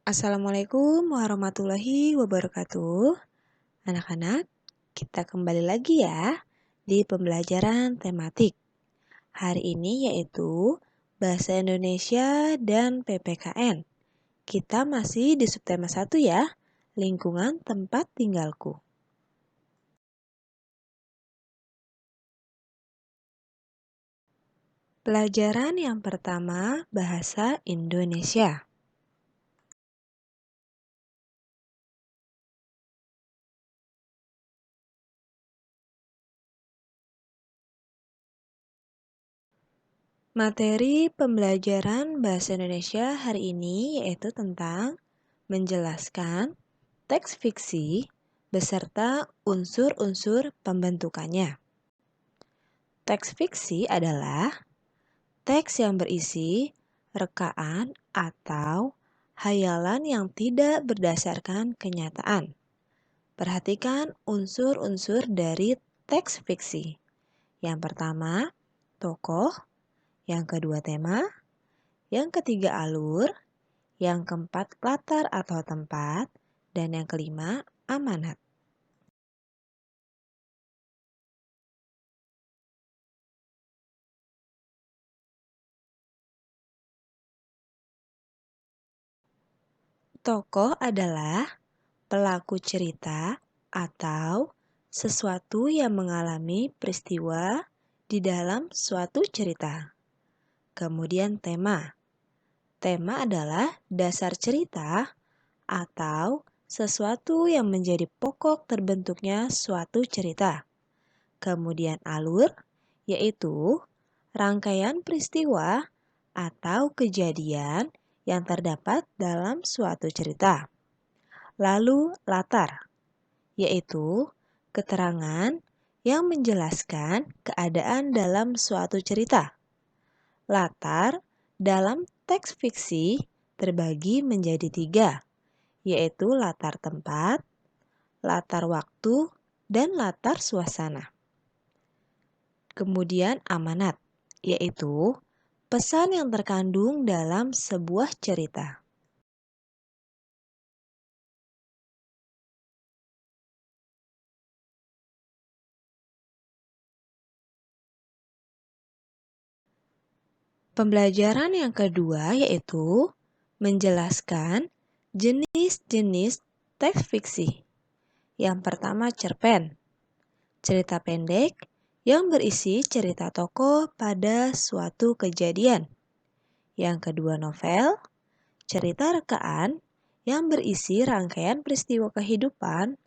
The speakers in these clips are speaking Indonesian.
Assalamualaikum warahmatullahi wabarakatuh. Anak-anak, kita kembali lagi ya di pembelajaran tematik. Hari ini yaitu Bahasa Indonesia dan PPKN. Kita masih di subtema 1 ya, lingkungan tempat tinggalku. Pelajaran yang pertama, Bahasa Indonesia. Materi pembelajaran Bahasa Indonesia hari ini yaitu tentang menjelaskan teks fiksi beserta unsur-unsur pembentukannya. Teks fiksi adalah teks yang berisi rekaan atau hayalan yang tidak berdasarkan kenyataan. Perhatikan unsur-unsur dari teks fiksi. Yang pertama, tokoh. Yang kedua, tema. Yang ketiga, alur. Yang keempat, latar atau tempat. Dan yang kelima, amanat. Tokoh adalah pelaku cerita atau sesuatu yang mengalami peristiwa di dalam suatu cerita. Kemudian tema. Tema adalah dasar cerita atau sesuatu yang menjadi pokok terbentuknya suatu cerita. Kemudian alur, yaitu rangkaian peristiwa atau kejadian yang terdapat dalam suatu cerita. Lalu latar, yaitu keterangan yang menjelaskan keadaan dalam suatu cerita. Latar dalam teks fiksi terbagi menjadi 3, yaitu latar tempat, latar waktu, dan latar suasana. Kemudian amanat, yaitu pesan yang terkandung dalam sebuah cerita. Pembelajaran yang kedua yaitu menjelaskan jenis-jenis teks fiksi. Yang pertama, cerpen. Cerita pendek yang berisi cerita tokoh pada suatu kejadian. Yang kedua, novel. Cerita rekaan yang berisi rangkaian peristiwa kehidupan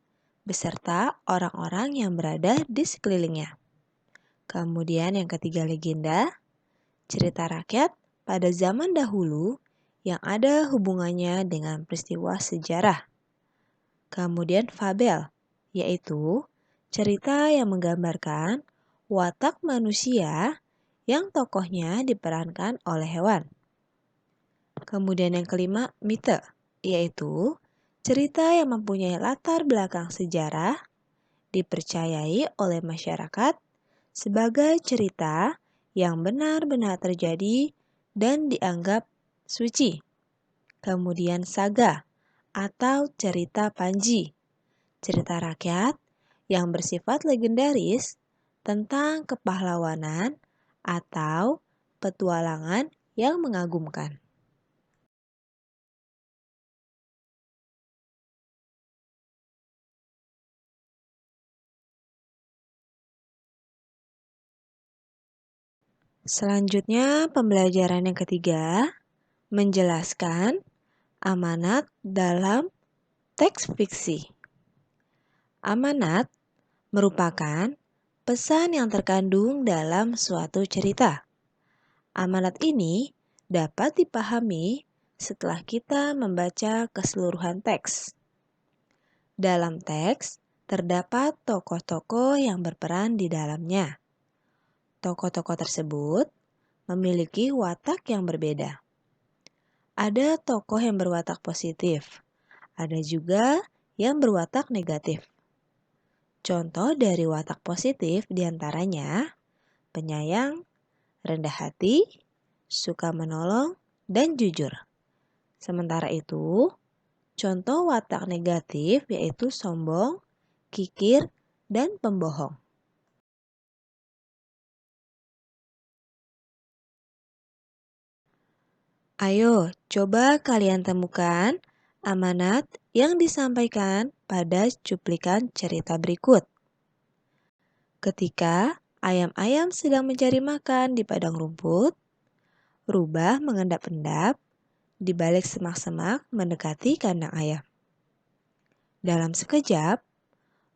beserta orang-orang yang berada di sekelilingnya. Kemudian yang ketiga, legenda. Cerita rakyat pada zaman dahulu yang ada hubungannya dengan peristiwa sejarah. Kemudian fabel, yaitu cerita yang menggambarkan watak manusia yang tokohnya diperankan oleh hewan. Kemudian yang kelima, mite, yaitu cerita yang mempunyai latar belakang sejarah, dipercayai oleh masyarakat sebagai cerita yang benar-benar terjadi dan dianggap suci. Kemudian saga atau cerita Panji, cerita rakyat yang bersifat legendaris tentang kepahlawanan atau petualangan yang mengagumkan. Selanjutnya, pembelajaran yang ketiga, menjelaskan amanat dalam teks fiksi. Amanat merupakan pesan yang terkandung dalam suatu cerita. Amanat ini dapat dipahami setelah kita membaca keseluruhan teks. Dalam teks, terdapat tokoh-tokoh yang berperan di dalamnya. Tokoh-tokoh tersebut memiliki watak yang berbeda. Ada tokoh yang berwatak positif, ada juga yang berwatak negatif. Contoh dari watak positif diantaranya penyayang, rendah hati, suka menolong, dan jujur. Sementara itu, Contoh watak negatif yaitu sombong, kikir, dan pembohong. Ayo, coba kalian temukan amanat yang disampaikan pada cuplikan cerita berikut. Ketika ayam-ayam sedang mencari makan di padang rumput, Rubah mengendap-endap di balik semak-semak mendekati kandang ayam. Dalam sekejap,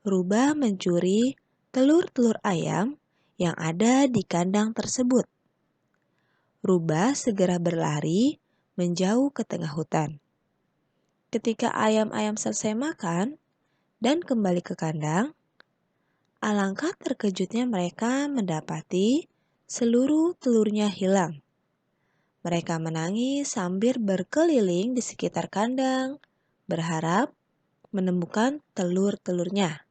Rubah mencuri telur-telur ayam yang ada di kandang tersebut. Rubah segera berlari menjauh ke tengah hutan. Ketika ayam-ayam selesai makan dan kembali ke kandang, alangkah terkejutnya mereka mendapati seluruh telurnya hilang. Mereka menangis sambil berkeliling di sekitar kandang, berharap menemukan telur-telurnya.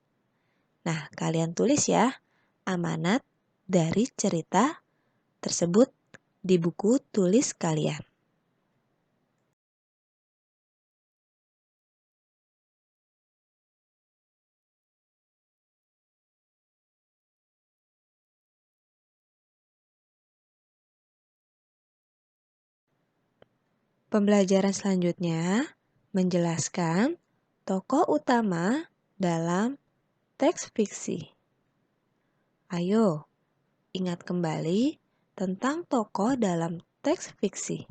Nah, kalian tulis ya amanat dari cerita tersebut di buku tulis kalian. Pembelajaran selanjutnya menjelaskan tokoh utama dalam teks fiksi. Ayo, ingat kembali tentang tokoh dalam teks fiksi.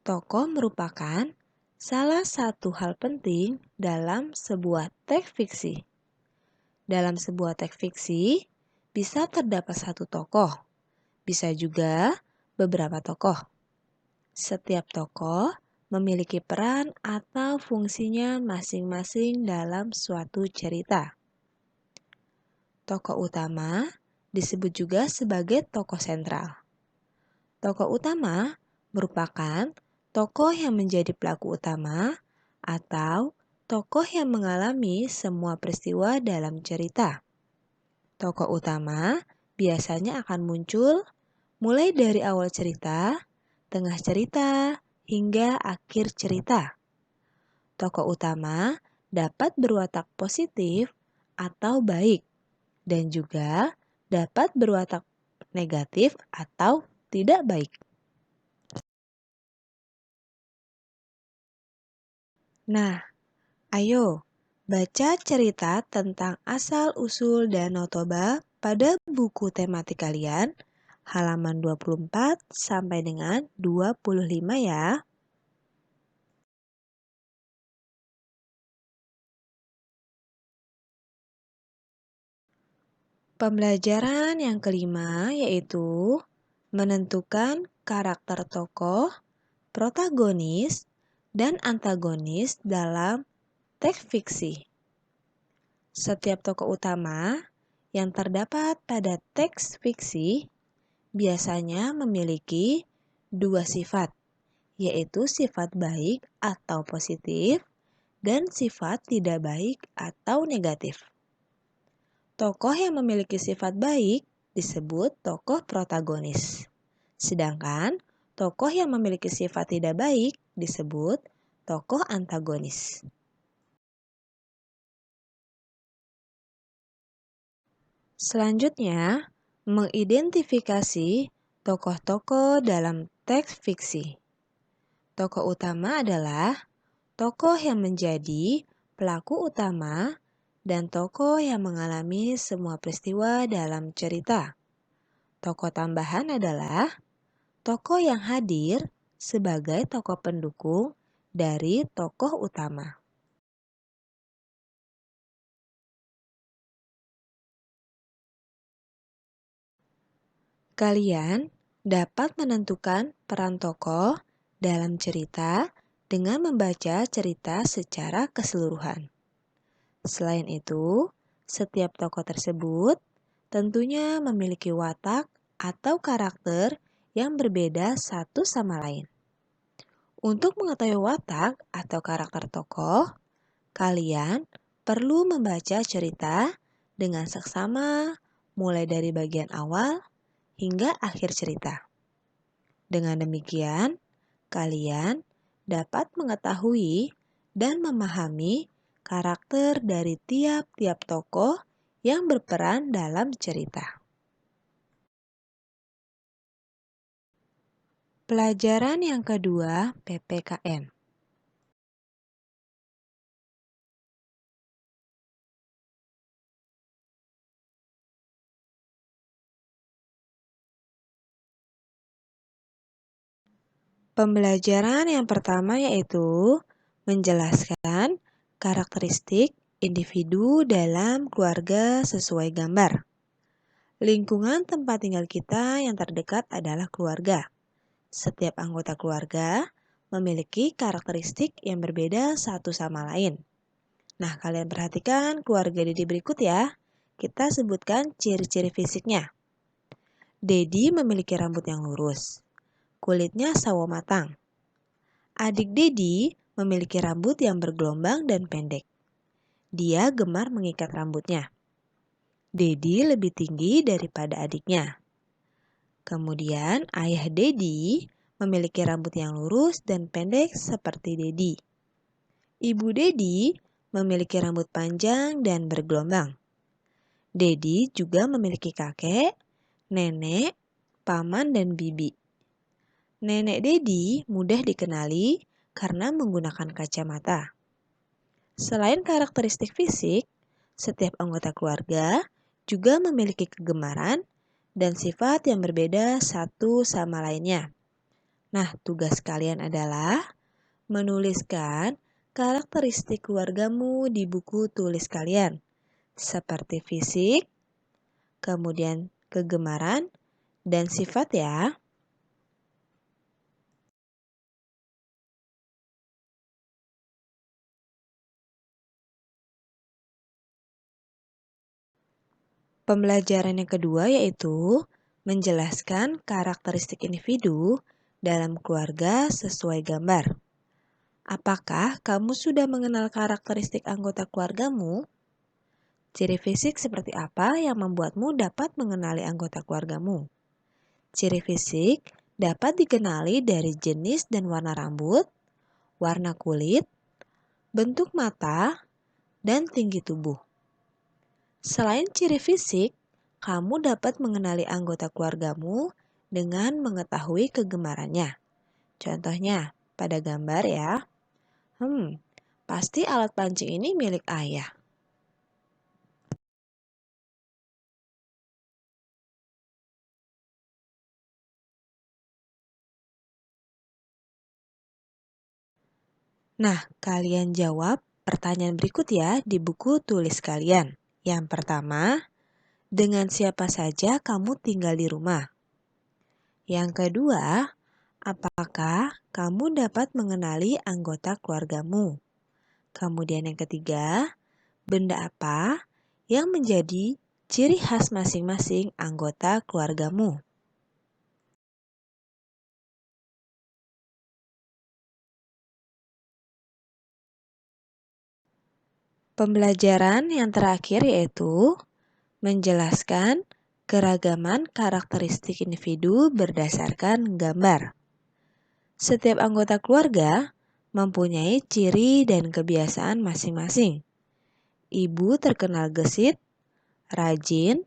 Tokoh merupakan salah satu hal penting dalam sebuah teks fiksi. Dalam sebuah teks fiksi, bisa terdapat satu tokoh, bisa juga beberapa tokoh. Setiap tokoh memiliki peran atau fungsinya masing-masing dalam suatu cerita. Tokoh utama disebut juga sebagai tokoh sentral. Tokoh utama merupakan tokoh yang menjadi pelaku utama atau tokoh yang mengalami semua peristiwa dalam cerita. Tokoh utama biasanya akan muncul mulai dari awal cerita, tengah cerita, hingga akhir cerita. Tokoh utama dapat berwatak positif atau baik dan juga dapat berwatak negatif atau tidak baik. Nah, ayo baca cerita tentang asal-usul Danau Toba pada buku tematik kalian halaman 24 sampai dengan 25 ya. Pembelajaran yang kelima yaitu menentukan karakter tokoh, protagonis, dan antagonis dalam teks fiksi. Setiap tokoh utama yang terdapat pada teks fiksi biasanya memiliki dua sifat, yaitu sifat baik atau positif dan sifat tidak baik atau negatif. Tokoh yang memiliki sifat baik disebut tokoh protagonis. Sedangkan tokoh yang memiliki sifat tidak baik disebut tokoh antagonis. Selanjutnya, mengidentifikasi tokoh-tokoh dalam teks fiksi. Tokoh utama adalah tokoh yang menjadi pelaku utama dan tokoh yang mengalami semua peristiwa dalam cerita. Tokoh tambahan adalah tokoh yang hadir sebagai tokoh pendukung dari tokoh utama. Kalian dapat menentukan peran tokoh dalam cerita dengan membaca cerita secara keseluruhan. Selain itu, setiap tokoh tersebut tentunya memiliki watak atau karakter yang berbeda satu sama lain. Untuk mengetahui watak atau karakter tokoh, kalian perlu membaca cerita dengan seksama mulai dari bagian awal hingga akhir cerita. Dengan demikian, kalian dapat mengetahui dan memahami karakter dari tiap-tiap tokoh yang berperan dalam cerita. Pelajaran yang kedua, PPKN. Pembelajaran yang pertama yaitu menjelaskan karakteristik individu dalam keluarga sesuai gambar. Lingkungan tempat tinggal kita yang terdekat adalah keluarga. Setiap anggota keluarga memiliki karakteristik yang berbeda satu sama lain. Nah, kalian perhatikan keluarga Dedi berikut ya. Kita sebutkan ciri-ciri fisiknya. Dedi memiliki rambut yang lurus, kulitnya sawo matang. Adik Dedi memiliki rambut yang bergelombang dan pendek. Dia gemar mengikat rambutnya. Dedi lebih tinggi daripada adiknya. Kemudian ayah Dedi memiliki rambut yang lurus dan pendek seperti Dedi. Ibu Dedi memiliki rambut panjang dan bergelombang. Dedi juga memiliki kakek, nenek, paman, dan bibi. Nenek Dedi mudah dikenali karena menggunakan kacamata. Selain karakteristik fisik, setiap anggota keluarga juga memiliki kegemaran dan sifat yang berbeda satu sama lainnya. Nah, tugas kalian adalah menuliskan karakteristik keluargamu di buku tulis kalian, seperti fisik, kemudian kegemaran, dan sifat ya. Pembelajaran yang kedua yaitu menjelaskan karakteristik individu dalam keluarga sesuai gambar. Apakah kamu sudah mengenal karakteristik anggota keluargamu? Ciri fisik seperti apa yang membuatmu dapat mengenali anggota keluargamu? Ciri fisik dapat dikenali dari jenis dan warna rambut, warna kulit, bentuk mata, dan tinggi tubuh. Selain ciri fisik, kamu dapat mengenali anggota keluargamu dengan mengetahui kegemarannya. Contohnya, pada gambar ya. Pasti alat pancing ini milik ayah. Nah, kalian jawab pertanyaan berikut ya di buku tulis kalian. Yang pertama, dengan siapa saja kamu tinggal di rumah? Yang kedua, apakah kamu dapat mengenali anggota keluargamu? Kemudian yang ketiga, benda apa yang menjadi ciri khas masing-masing anggota keluargamu? Pembelajaran yang terakhir yaitu menjelaskan keragaman karakteristik individu berdasarkan gambar. Setiap anggota keluarga mempunyai ciri dan kebiasaan masing-masing. Ibu terkenal gesit, rajin,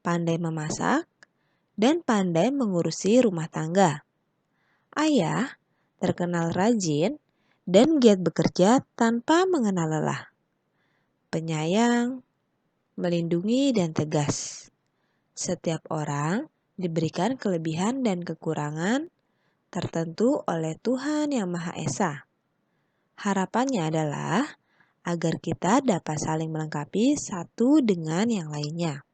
pandai memasak, dan pandai mengurusi rumah tangga. Ayah terkenal rajin dan giat bekerja tanpa mengenal lelah. Penyayang, melindungi, dan tegas. Setiap orang diberikan kelebihan dan kekurangan tertentu oleh Tuhan Yang Maha Esa. Harapannya adalah agar kita dapat saling melengkapi satu dengan yang lainnya.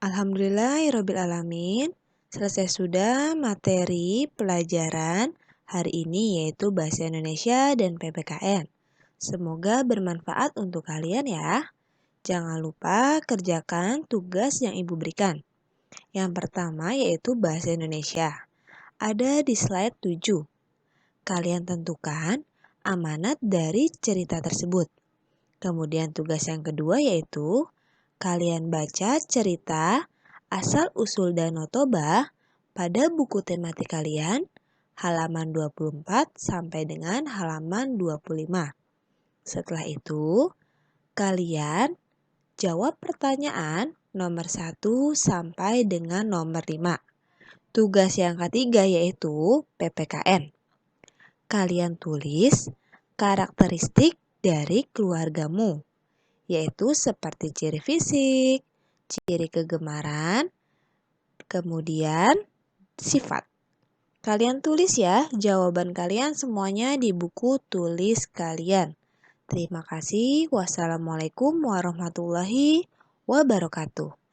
Alhamdulillahirrabbilalamin, selesai sudah materi pelajaran hari ini yaitu Bahasa Indonesia dan PPKN. Semoga bermanfaat untuk kalian ya. Jangan lupa kerjakan tugas yang Ibu berikan. Yang pertama yaitu Bahasa Indonesia. Ada di slide 7. Kalian tentukan amanat dari cerita tersebut. Kemudian tugas yang kedua yaitu kalian baca cerita asal-usul Danau Toba pada buku tematik kalian halaman 24 sampai dengan halaman 25. Setelah itu, kalian jawab pertanyaan nomor 1 sampai dengan nomor 5. Tugas yang ketiga yaitu PPKN. Kalian tulis karakteristik dari keluargamu, yaitu seperti ciri fisik, ciri kegemaran, kemudian sifat. Kalian tulis ya jawaban kalian semuanya di buku tulis kalian. Terima kasih. Wassalamualaikum warahmatullahi wabarakatuh.